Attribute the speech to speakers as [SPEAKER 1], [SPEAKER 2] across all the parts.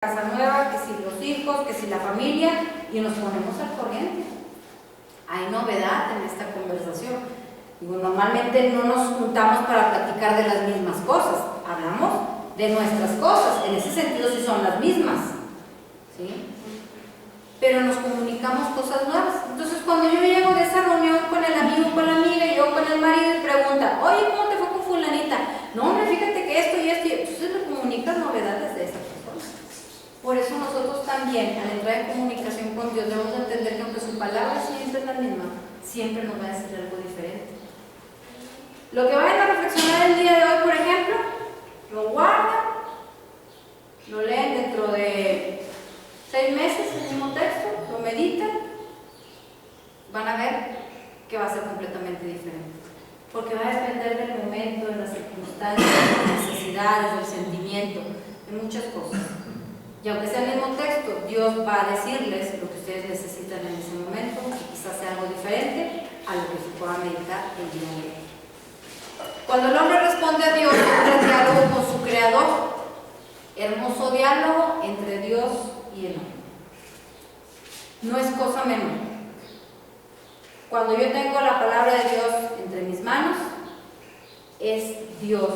[SPEAKER 1] casa nueva, que si los hijos, que si la familia, y nos ponemos al corriente. Hay novedad en esta conversación. Digo, normalmente no nos juntamos para platicar de las mismas cosas, hablamos de nuestras cosas, en ese sentido sí son las mismas, ¿sí? Pero nos comunicamos cosas nuevas. Entonces cuando yo llego de esa reunión con el amigo, con la amiga, y yo con el marido y pregunta, oye, ¿cómo te fue con fulanita? No, hombre, fíjate que esto y esto, y entonces me comunicas novedades de esa persona. Por eso nosotros también, al entrar en comunicación con Dios, debemos entender que aunque su palabra siempre es la misma, siempre nos va a decir algo diferente. Lo que vayan a reflexionar el día de hoy, por ejemplo, lo guardan, lo leen dentro de 6 meses, el mismo texto, lo meditan, van a ver que va a ser completamente diferente. Porque va a depender del momento, de las circunstancias, de las necesidades, del sentimiento, de muchas cosas. Y aunque sea el mismo texto, Dios va a decirles lo que ustedes necesitan en ese momento, y quizás sea algo diferente a lo que se pueda meditar el día de hoy. Cuando el hombre responde a Dios, entra en diálogo con su Creador. Hermoso diálogo entre Dios y el hombre. No es cosa menor. Cuando yo tengo la palabra de Dios entre mis manos, es Dios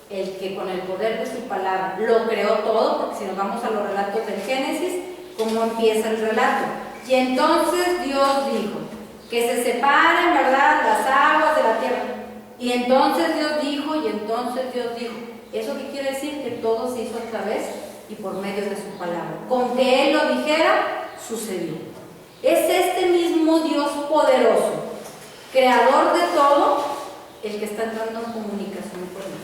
[SPEAKER 1] el que con el poder de su palabra lo creó todo, porque si nos vamos a los relatos del Génesis, ¿cómo empieza el relato? Y entonces Dios dijo que se separen, ¿verdad?, las aguas de la tierra. Y entonces Dios dijo, y entonces Dios dijo. ¿Eso qué quiere decir? Que todo se hizo a través y por medio de su palabra. Con que Él lo dijera, sucedió. Es este mismo Dios poderoso, creador de todo, el que está entrando en comunicación conmigo.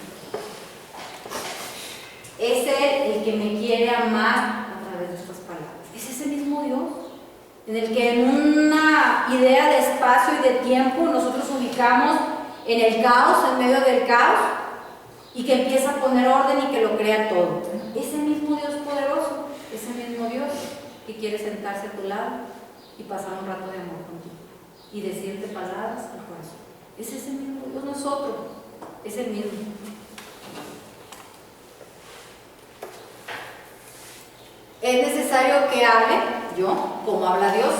[SPEAKER 1] Es Él el que me quiere amar a través de estas palabras. Es ese mismo Dios en el que en una idea de espacio y de tiempo nosotros ubicamos en el caos, en medio del caos, y que empieza a poner orden y que lo crea todo. Ese mismo Dios poderoso, ese mismo Dios que quiere sentarse a tu lado y pasar un rato de amor contigo y decirte palabras al corazón. Es ese mismo Dios, no es otro, es el mismo. Es necesario que hable yo, como habla Dios,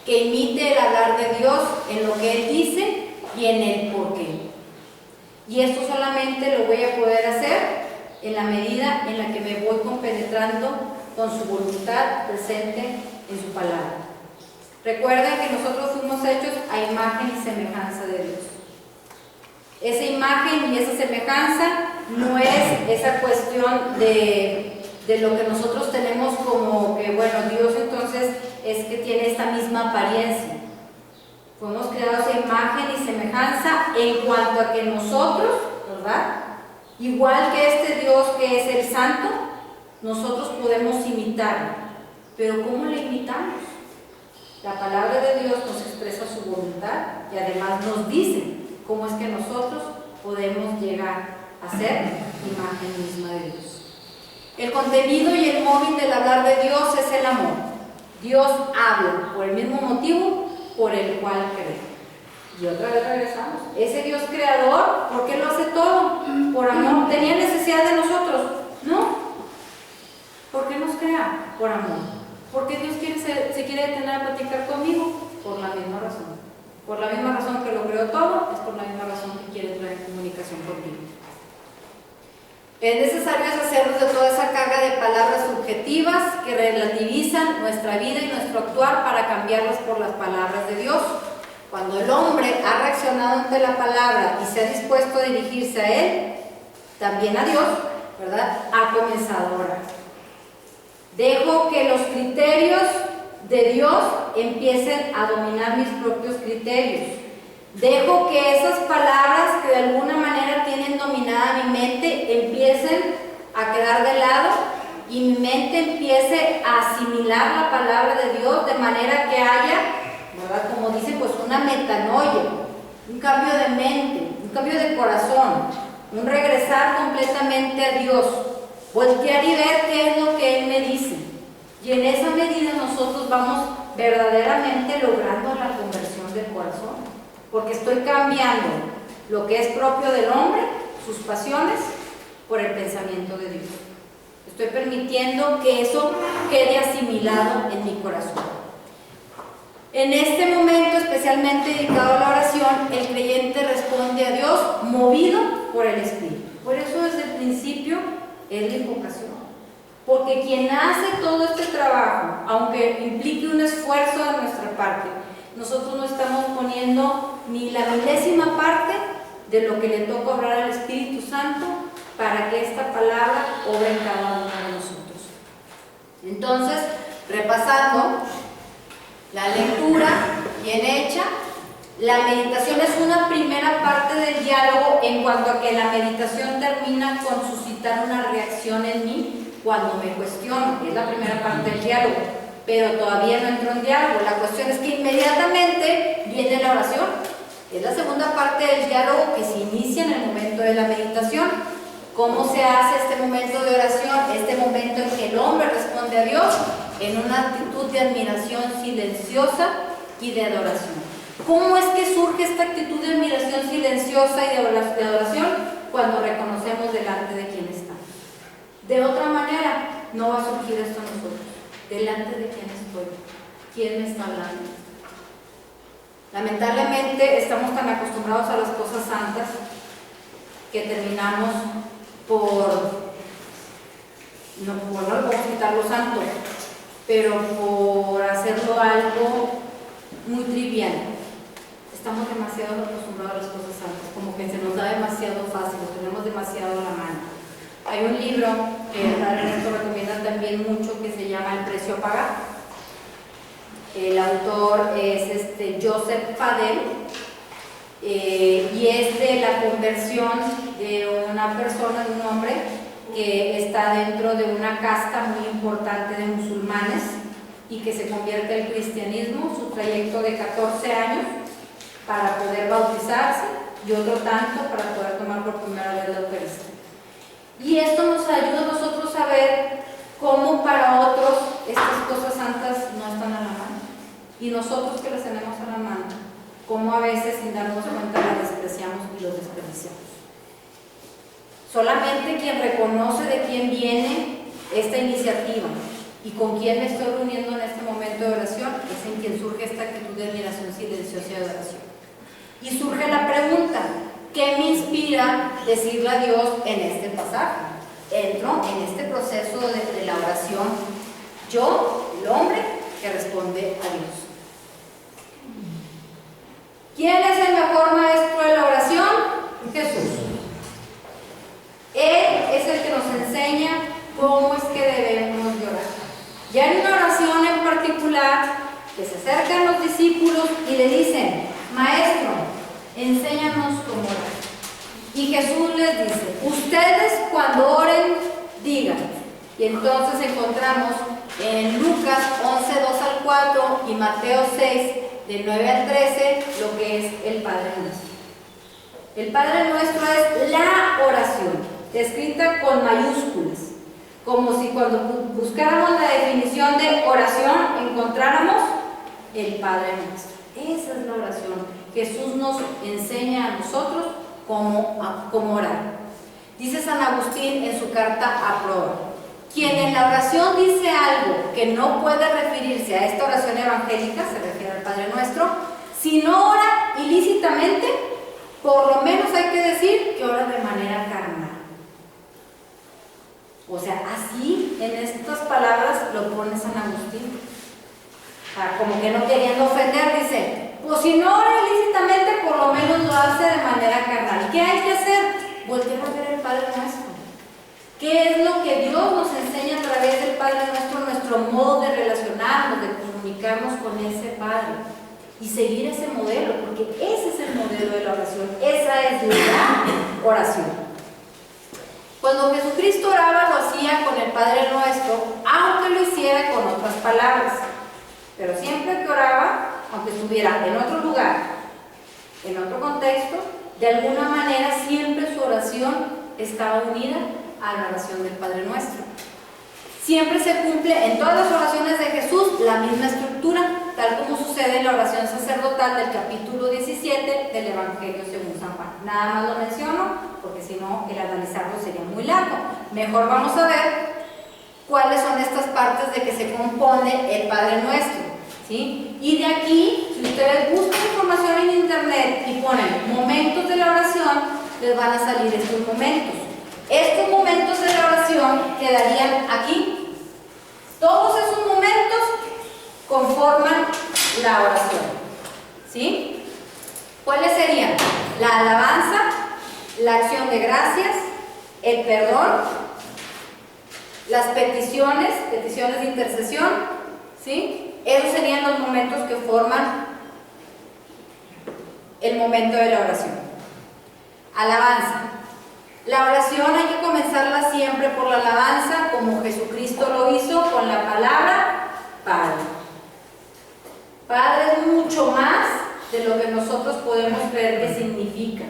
[SPEAKER 1] que imite el hablar de Dios en lo que Él dice y en el por qué. Y esto solamente lo voy a poder hacer en la medida en la que me voy compenetrando con su voluntad presente en su palabra. Recuerden que nosotros fuimos hechos a imagen y semejanza de Dios. Esa imagen y esa semejanza no es esa cuestión de lo que nosotros tenemos como que, bueno, Dios entonces es que tiene esta misma apariencia. Fuimos creados a imagen y semejanza en cuanto a que nosotros, ¿verdad?, igual que este Dios que es el Santo, nosotros podemos imitarlo. Pero ¿cómo le imitamos? La palabra de Dios nos expresa su voluntad y además nos dice cómo es que nosotros podemos llegar a ser imagen misma de Dios. El contenido y el móvil del hablar de Dios es el amor. Dios habla por el mismo motivo por el cual cree. Y otra vez regresamos. Ese Dios creador, ¿por qué lo hace todo? Por amor. ¿Tenía necesidad de nosotros? No. ¿Por qué nos crea? Por amor. ¿Por qué Dios se quiere detener a platicar conmigo? Por la misma razón. Por la misma razón que lo creó todo, es por la misma razón que quiere entrar en comunicación contigo. Es necesario deshacernos de toda esa carga de palabras subjetivas que relativizan nuestra vida y nuestro actuar para cambiarlas por las palabras de Dios. Cuando el hombre ha reaccionado ante la palabra y se ha dispuesto a dirigirse a Él, también a Dios, ¿verdad?, ha comenzado a orar. Dejo que los criterios de Dios empiecen a dominar mis propios criterios. Dejo que esas palabras que de alguna manera tienen dominada mi mente empiecen a quedar de lado y mi mente empiece a asimilar la palabra de Dios de manera que haya, ¿verdad?, como dicen, pues una metanoia, un cambio de mente, un cambio de corazón, un regresar completamente a Dios, voltear y ver qué es lo que Él me dice. Y en esa medida nosotros vamos verdaderamente logrando la conversión del corazón. Porque estoy cambiando lo que es propio del hombre, sus pasiones, por el pensamiento de Dios. Estoy permitiendo que eso quede asimilado en mi corazón. En este momento especialmente dedicado a la oración, el creyente responde a Dios movido por el Espíritu. Por eso desde el principio es la invocación. Porque quien hace todo este trabajo, aunque implique un esfuerzo de nuestra parte, nosotros no estamos poniendo ni la milésima parte de lo que le toca obrar al Espíritu Santo para que esta palabra obre en cada uno de nosotros. Entonces, repasando, la lectura bien hecha, la meditación es una primera parte del diálogo en cuanto a que la meditación termina con suscitar una reacción en mí cuando me cuestiono, es la primera parte del diálogo, pero todavía no entro en diálogo. La cuestión es que inmediatamente viene la oración, es la segunda parte del diálogo que se inicia en el momento de la meditación. ¿Cómo se hace este momento de oración? Este momento en que el hombre responde a Dios en una actitud de admiración silenciosa y de adoración. ¿Cómo es que surge esta actitud de admiración silenciosa y de adoración? Cuando reconocemos delante de quién está. De otra manera, no va a surgir esto en nosotros. Delante de quién estoy, quién me está hablando. Lamentablemente estamos tan acostumbrados a las cosas santas que terminamos no le podemos quitar lo santo, pero por hacerlo algo muy trivial. Estamos demasiado acostumbrados a las cosas santas, como que se nos da demasiado fácil, lo tenemos demasiado a la mano. Hay un libro que Ernesto recomienda también mucho que se llama El precio a pagar. El autor es Joseph Padel, y es de la conversión de una persona, de un hombre que está dentro de una casta muy importante de musulmanes y que se convierte al cristianismo, su trayecto de 14 años para poder bautizarse y otro tanto para poder tomar por primera vez la Eucaristía. Y esto nos ayuda a nosotros a ver cómo para otros estas cosas santas no están a la mano y nosotros que las tenemos a la mano, cómo a veces sin darnos cuenta las despreciamos y los desperdiciamos. Solamente quien reconoce de quién viene esta iniciativa y con quién me estoy reuniendo en este momento de oración es en quien surge esta actitud de admiración silenciosa y de oración. Y surge la pregunta, ¿qué me inspira decirle a Dios en este pasaje? Entro en este proceso de la oración, yo, el hombre que responde a Dios. ¿Quién es el mejor maestro de la oración? Jesús. Él es el que nos enseña cómo es que debemos de orar. Ya en una oración en particular, que se acercan los discípulos y le dicen, Maestro, enséñanos cómo orar. Y Jesús les dice, ustedes cuando oren, digan. Y entonces encontramos en Lucas 11, 2 al 4 y Mateo 6, del 9 al 13, lo que es el Padre Nuestro. El Padre Nuestro es la oración, escrita con mayúsculas, como si cuando buscáramos la definición de oración encontráramos el Padre Nuestro. Esa es la oración. Jesús nos enseña a nosotros cómo orar. Dice San Agustín en su carta a Proba, quien en la oración dice algo que no puede referirse a esta oración evangélica, se refiere al Padre Nuestro, si no ora ilícitamente, por lo menos hay que decir que ora de manera carnal. O sea, así en estas palabras lo pone San Agustín. Como que no queriendo ofender, dice, pues si no ora ilícitamente, por lo menos lo hace de manera carnal. ¿Qué hay que hacer? Voltear a ver el Padre Nuestro. ¿Qué es lo que Dios nos enseña a través del Padre Nuestro? Nuestro modo de relacionarnos, de comunicarnos con ese Padre. Y seguir ese modelo, porque ese es el modelo de la oración. Esa es la oración. Cuando Jesucristo oraba, lo hacía con el Padre Nuestro, aunque lo hiciera con otras palabras. Pero siempre que oraba, aunque estuviera en otro lugar, en otro contexto, de alguna manera siempre su oración estaba unida a la oración del Padre Nuestro. Siempre se cumple en todas las oraciones de Jesús la misma estructura, tal como sucede en la oración sacerdotal del capítulo 17 del Evangelio según San Juan. Nada más lo menciono, porque si no el analizarlo sería muy largo. Mejor vamos a ver cuáles son estas partes de que se compone el Padre Nuestro, ¿sí? Y de aquí, si ustedes buscan información en internet y ponen momentos de la oración, les van a salir estos momentos. Estos momentos de la oración quedarían aquí. Todos esos momentos conforman la oración, ¿sí? ¿Cuáles serían? La alabanza, la acción de gracias, el perdón, las peticiones de intercesión, ¿sí? Esos serían los momentos que forman el momento de la oración. Alabanza. La oración hay que comenzarla siempre por la alabanza, como Jesucristo lo hizo con la palabra Padre. Padre es mucho más de lo que nosotros podemos ver que significa.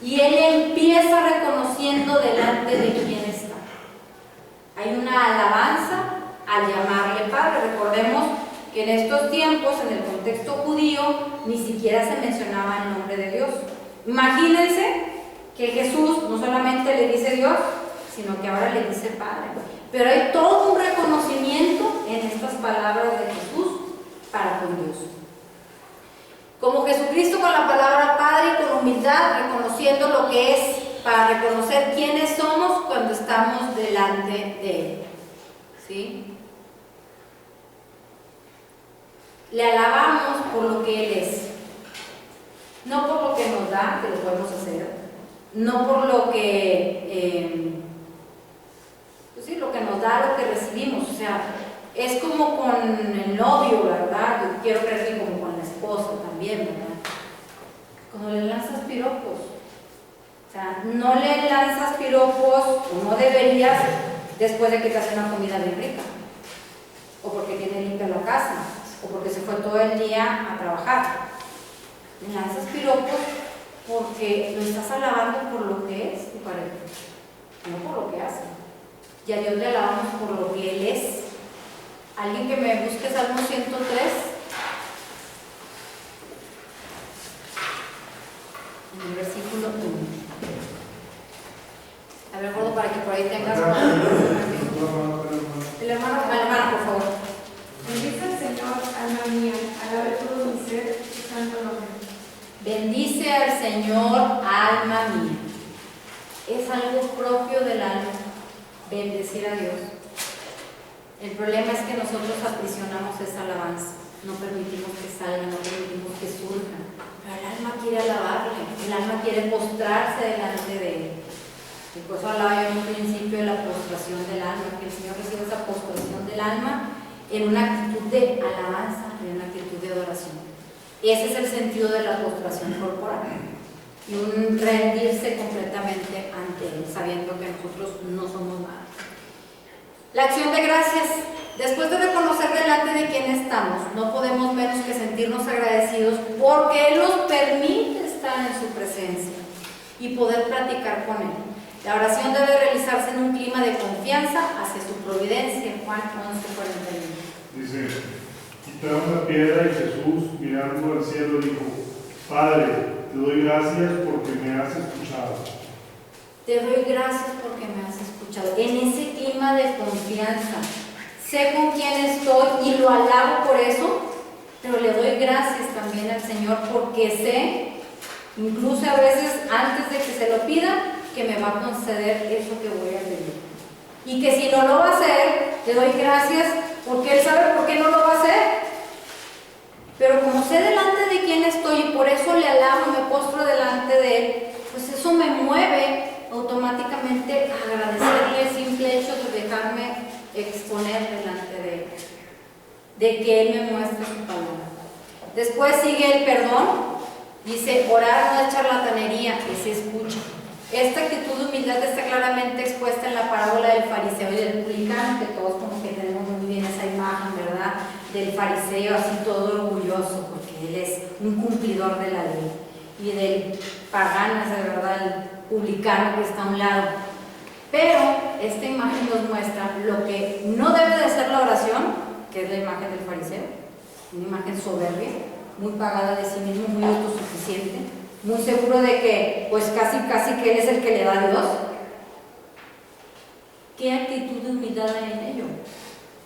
[SPEAKER 1] Y Él empieza reconociendo delante de quién está. Hay una alabanza al llamarle Padre. Recordemos que en estos tiempos, en el contexto judío, ni siquiera se mencionaba el nombre de Dios. Imagínense que Jesús no solamente le dice Dios, sino que ahora le dice Padre. Pero hay todo un reconocimiento en estas palabras de Jesús para con Dios. Como Jesucristo con la palabra Padre y con humildad, reconociendo lo que es, para reconocer quiénes somos cuando estamos delante de Él. ¿Sí? Le alabamos por lo que Él es, no por lo que nos da, que lo podemos hacer, no por lo que, pues sí, lo que nos da, lo que recibimos. O sea, es como con el novio, ¿verdad? Yo quiero creer que como con la esposa también, ¿verdad? Cuando le lanzas piropos, o sea, no le lanzas piropos, o no deberías, después de que te hace una comida bien rica, o porque tiene limpia la casa, o porque se fue todo el día a trabajar. Le lanzas piropos porque lo estás alabando por lo que es tu pareja, no por lo que hace. Y a Dios le alabamos por lo que Él es. Alguien que me busque Salmo 103. En el versículo 1. A ver, gordo, para que por ahí tengas. El hermano, por favor.
[SPEAKER 2] Bendice al Señor, alma mía, alabe todo mi ser, su santo nombre.
[SPEAKER 1] Bendice al Señor, alma mía. Es algo propio del alma, bendecir a Dios. El problema es que nosotros aprisionamos esa alabanza, no permitimos que salga, no permitimos que surja. Pero el alma quiere alabarle, el alma quiere postrarse delante de Él. Y por eso hablaba yo en un principio de la postración del alma, que el Señor recibe esa postración del alma en una actitud de alabanza, en una actitud de adoración. Ese es el sentido de la postración corporal, y un rendirse completamente ante Él, sabiendo que nosotros no somos nada. La acción de gracias. Después de reconocer delante de quién estamos, no podemos menos que sentirnos agradecidos porque Él nos permite estar en su presencia y poder platicar con Él. La oración debe realizarse en un clima de confianza hacia su providencia. Juan 11:41.
[SPEAKER 3] Dice: quitaron la piedra y Jesús, mirando al cielo, dijo: Padre, te doy gracias porque me has escuchado.
[SPEAKER 1] Te doy gracias porque me has escuchado. En ese clima de confianza, sé con quién estoy y lo alabo por eso, pero le doy gracias también al Señor porque sé, incluso a veces antes de que se lo pida, que me va a conceder eso que voy a pedir. Y que si no lo va a hacer, le doy gracias porque Él sabe por qué no lo va a hacer. Pero como sé delante de quién estoy y por eso le alabo y me postro delante de Él, pues eso me mueve automáticamente a agradecerle el simple hecho de dejarme exponer delante de Él, de que Él me muestre su palabra. Después sigue el perdón. Dice: orar no es charlatanería, que se escucha. Esta actitud de humildad está claramente expuesta en la parábola del fariseo y del publicano, que todos como que tenemos muy bien esa imagen, ¿verdad? Del fariseo así todo orgulloso, porque él es un cumplidor de la ley, y del pagano, ese, ¿verdad? El publicano que está a un lado. Pero esta imagen nos muestra lo que no debe de ser la oración, que es la imagen del fariseo, una imagen soberbia, muy pagada de sí mismo, muy autosuficiente, muy seguro de que pues casi que Él es el que le da a Dios. ¿Qué actitud de humildad hay en ello?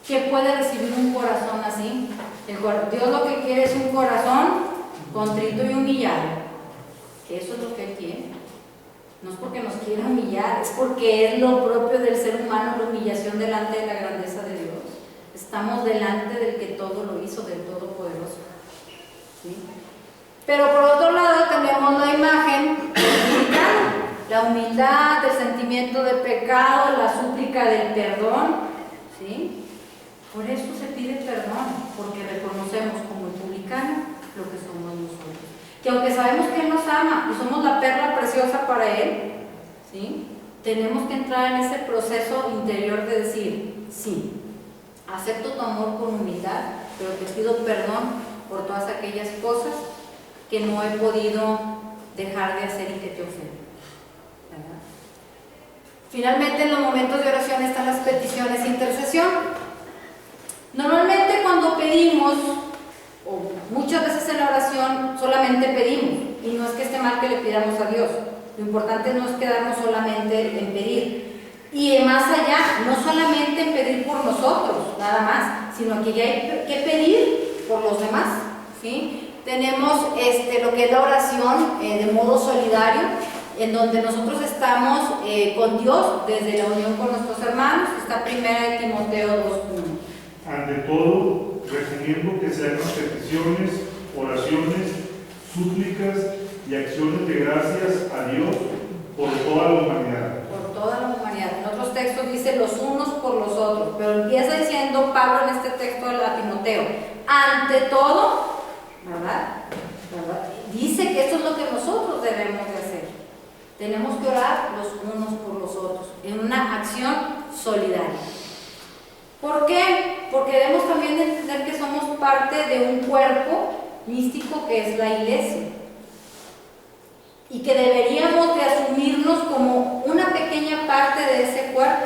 [SPEAKER 1] ¿Qué puede recibir un corazón así? Dios lo que quiere es un corazón contrito y humillado. Eso es lo que Él quiere. No es porque nos quiera humillar, es porque es lo propio del ser humano, la humillación delante de la grandeza de Dios. Estamos delante del que todo lo hizo, del Todopoderoso. ¿Sí? Pero por otro lado tenemos la imagen dominicana, la humildad, el sentimiento de pecado, la súplica del perdón. ¿Sí? Por eso se pide perdón, porque reconocemos como el publicano lo que somos nosotros. Que aunque sabemos que Él nos ama y somos la perla preciosa para Él, ¿sí? Tenemos que entrar en ese proceso interior de decir, sí, acepto tu amor con humildad, pero te pido perdón por todas aquellas cosas que no he podido dejar de hacer y que te ofenden. ¿Verdad? Finalmente, en los momentos de oración están las peticiones e intercesión. Normalmente cuando pedimos, o muchas veces en la oración, solamente pedimos, y no es que esté mal que le pidamos a Dios. Lo importante no es quedarnos solamente en pedir. Y más allá, no solamente en pedir por nosotros, nada más, sino que ya hay que pedir por los demás. ¿Sí? Tenemos lo que es la oración de modo solidario, en donde nosotros estamos con Dios desde la unión con nuestros hermanos. Está 1 Timoteo 2:1.
[SPEAKER 3] Ante todo, recomiendo que se hagan peticiones, oraciones, súplicas y acciones de gracias a Dios por toda la humanidad.
[SPEAKER 1] Por toda la humanidad. En otros textos dice los unos por los otros, pero empieza diciendo Pablo en este texto de Timoteo, ante todo, ¿verdad? Dice que esto es lo que nosotros debemos de hacer. Tenemos que orar los unos por los otros, en una acción solidaria. ¿Por qué? Porque debemos también entender que somos parte de un cuerpo místico que es la iglesia. Y que deberíamos de asumirnos como una pequeña parte de ese cuerpo.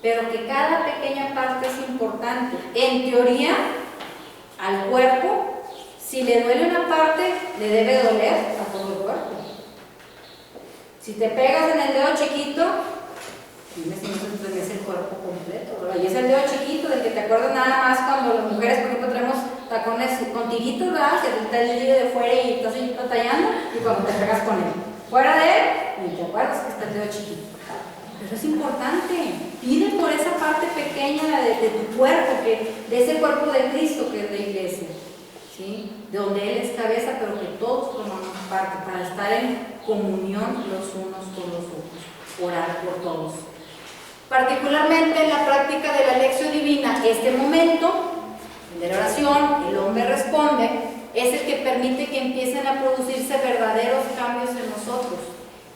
[SPEAKER 1] Pero que cada pequeña parte es importante. En teoría, al cuerpo, si le duele una parte, le debe doler a todo el cuerpo. Si te pegas en el dedo chiquito, dime si no se estremece el cuerpo completo, ¿verdad? Y es el dedo chiquito del que te acuerdas nada más cuando las mujeres, por ejemplo, tenemos tacones con tiguitos, ¿verdad? Que está el libre de fuera y estás ahí batallando, y cuando te pegas con él. Fuera de él, ni te acuerdas que está el dedo chiquito. Pero es importante, pide por esa parte pequeña de tu cuerpo, de ese cuerpo de Cristo que es la iglesia, ¿sí? De donde Él es cabeza, pero que todos tomamos parte para estar en comunión los unos con los otros, orar por todos. Particularmente en la práctica de la lección divina, este momento de la oración, el hombre responde, es el que permite que empiecen a producirse verdaderos cambios en nosotros.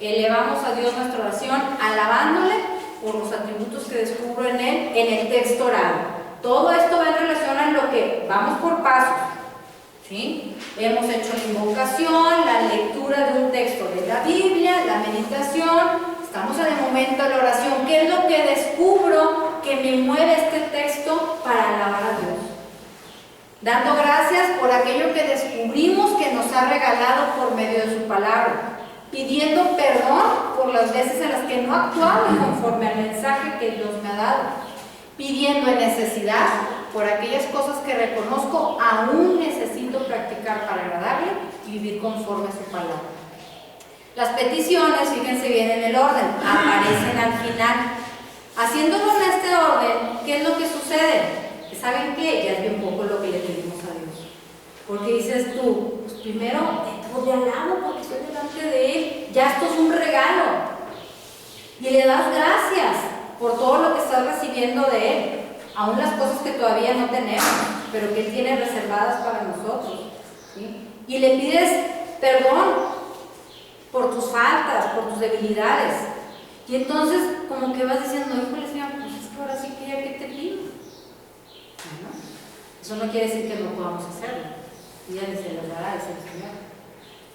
[SPEAKER 1] Elevamos a Dios nuestra oración, alabándole por los atributos que descubro en Él, en el texto orado. Todo esto va en relación a lo que vamos por pasos. ¿Sí? Hemos hecho la invocación, la lectura de un texto de la Biblia, la meditación. Estamos en el momento de la oración. ¿Qué es lo que descubro que me mueve este texto para alabar a Dios? Dando gracias por aquello que descubrimos que nos ha regalado por medio de su palabra. Pidiendo perdón por las veces en las que no he actuado conforme al mensaje que Dios me ha dado. Pidiendo en necesidad por aquellas cosas que reconozco aún necesito practicar para agradarle y vivir conforme a su palabra. Las peticiones, fíjense bien en el orden, aparecen al final. Haciéndolo en este orden, ¿qué es lo que sucede? ¿Saben qué? Ya es bien poco lo que le pedimos a Dios. Porque dices tú, pues primero te alabo porque estoy delante de Él, ya esto es un regalo. Y le das gracias por todo lo que estás recibiendo de Él, aún las cosas que todavía no tenemos, pero que Él tiene reservadas para nosotros. ¿Sí? Y le pides perdón por tus faltas, por tus debilidades. Y entonces como que vas diciendo, híjole Señor, pues es que ahora sí que ya que te pido. ¿No? Eso no quiere decir que no podamos hacerlo. Y ya se lo dará, dice el Señor.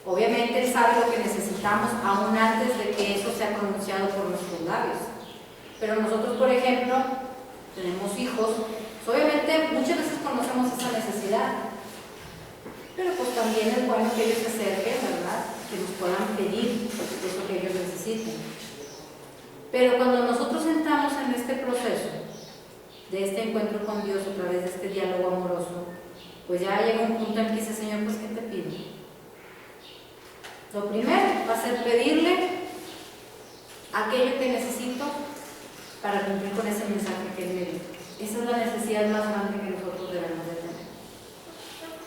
[SPEAKER 1] Obviamente Él sabe lo que necesitamos aún antes de que eso sea pronunciado por nuestros labios. Pero nosotros, por ejemplo, tenemos hijos, pues obviamente muchas veces conocemos esa necesidad. Pero pues también es bueno que ellos se acerquen, ¿verdad? Que nos puedan pedir eso que ellos necesiten. Pero cuando nosotros entramos en este proceso de este encuentro con Dios a través de este diálogo amoroso, pues ya llega un punto en que dice, Señor, pues ¿qué te pido? Lo primero va a ser pedirle aquello que necesito para cumplir con ese mensaje que Él me dio. Esa es la necesidad más grande que nosotros debemos de tener.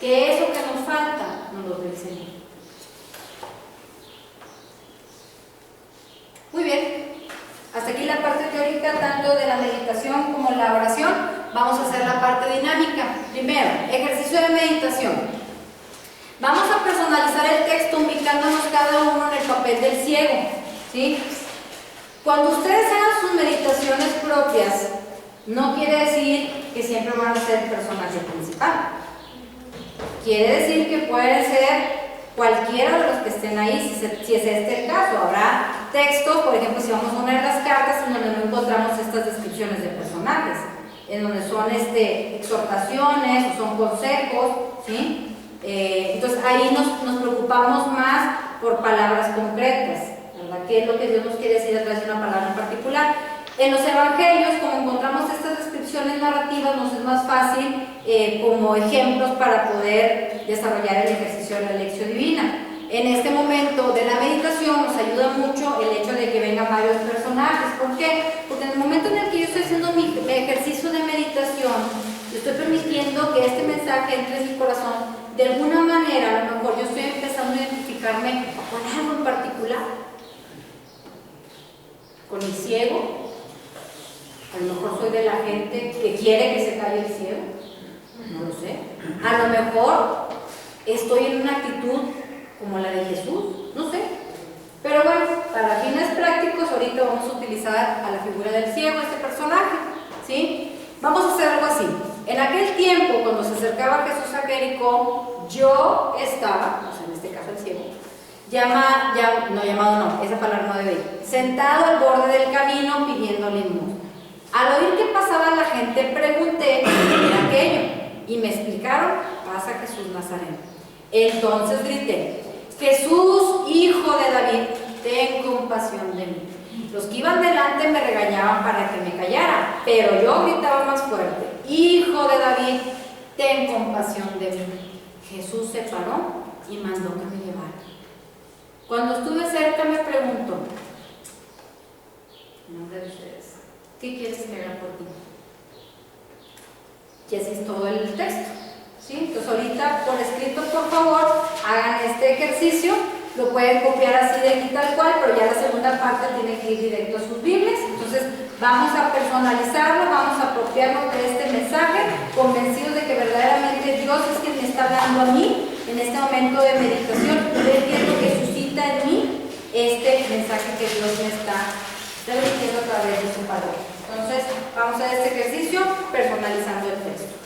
[SPEAKER 1] Que eso que nos falta, nos lo dé el Señor. Muy bien. Hasta aquí la parte teórica, tanto de la meditación como la oración. Vamos a hacer la parte dinámica. Primero, ejercicio de meditación. Vamos a personalizar el texto ubicándonos cada uno en el papel del ciego, ¿sí? Cuando ustedes hagan sus meditaciones propias, no quiere decir que siempre van a ser el personaje principal. Quiere decir que pueden ser cualquiera de los que estén ahí, si es este el caso. Habrá textos, por ejemplo, si vamos a poner las cartas en donde no encontramos estas descripciones de personajes, en donde son exhortaciones o son consejos, ¿sí? Entonces ahí nos preocupamos más por palabras concretas, ¿verdad? ¿Qué es lo que Dios nos quiere decir a través de una palabra en particular? En los evangelios, como encontramos estas descripciones narrativas, nos es más fácil como ejemplos para poder desarrollar el ejercicio de la lección divina. En este momento de la meditación nos ayuda mucho el hecho de que vengan varios personajes. ¿Por qué? Porque en el momento en el que yo estoy haciendo mi ejercicio de meditación, yo estoy permitiendo que este mensaje entre en mi corazón. De alguna manera, a lo mejor yo estoy empezando a identificarme con algo en particular. Con el ciego. A lo mejor soy de la gente que quiere que se calle el ciego. No lo sé. A lo mejor estoy en una actitud como la de Jesús. No sé. Pero bueno, para fines prácticos, ahorita vamos a utilizar a la figura del ciego, este personaje. ¿Sí? Vamos a hacer algo así. En aquel tiempo, cuando se acercaba Jesús a Jericó, yo estaba, o sea, en este caso el ciego, esa palabra no debe ir, sentado al borde del camino pidiendo limosna. Al oír que pasaba la gente, pregunté qué era aquello, y me explicaron, pasa Jesús Nazareno. Entonces grité, Jesús, hijo de David, ten compasión de mí. Los que iban delante me regañaban para que me callara, pero yo gritaba más fuerte, Hijo de David, ten compasión de mí. Jesús se paró y mandó que me llevara. Cuando estuve cerca me preguntó, en nombre de ustedes, ¿qué quieres que haga por ti? Y así es todo el texto, ¿sí? Entonces ahorita por escrito, por favor, hagan este ejercicio. Lo pueden copiar así de aquí tal cual, pero ya la segunda parte tiene que ir directo a sus Biblias. Entonces vamos a personalizarlo, vamos a apropiarnos de este mensaje, convencidos de que verdaderamente Dios es quien me está hablando a mí en este momento de meditación. Yo entiendo que suscita en mí este mensaje que Dios me está transmitiendo a través de su palabra. Entonces vamos a hacer este ejercicio personalizando el texto.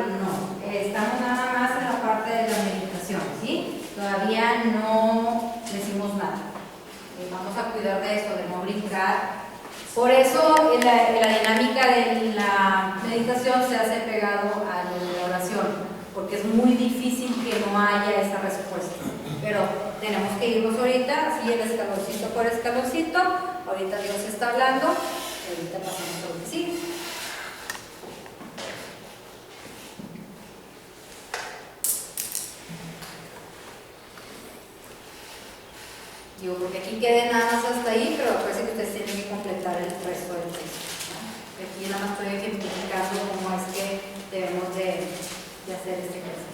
[SPEAKER 1] no. Estamos nada más en la parte de la meditación, ¿sí? Todavía no decimos nada. Vamos a cuidar de eso, de no brincar. Por eso la dinámica de la meditación se hace pegado a lo de la oración, porque es muy difícil que no haya esa respuesta. Pero tenemos que irnos ahorita, así el escaloncito por escaloncito. Ahorita Dios está hablando, y ahorita pasamos a lo que sigue. Digo, porque aquí quede nada más hasta ahí, pero parece que ustedes tienen que completar el resto del texto, ¿no? Aquí nada más estoy ejemplificando cómo es que debemos de hacer este ejercicio.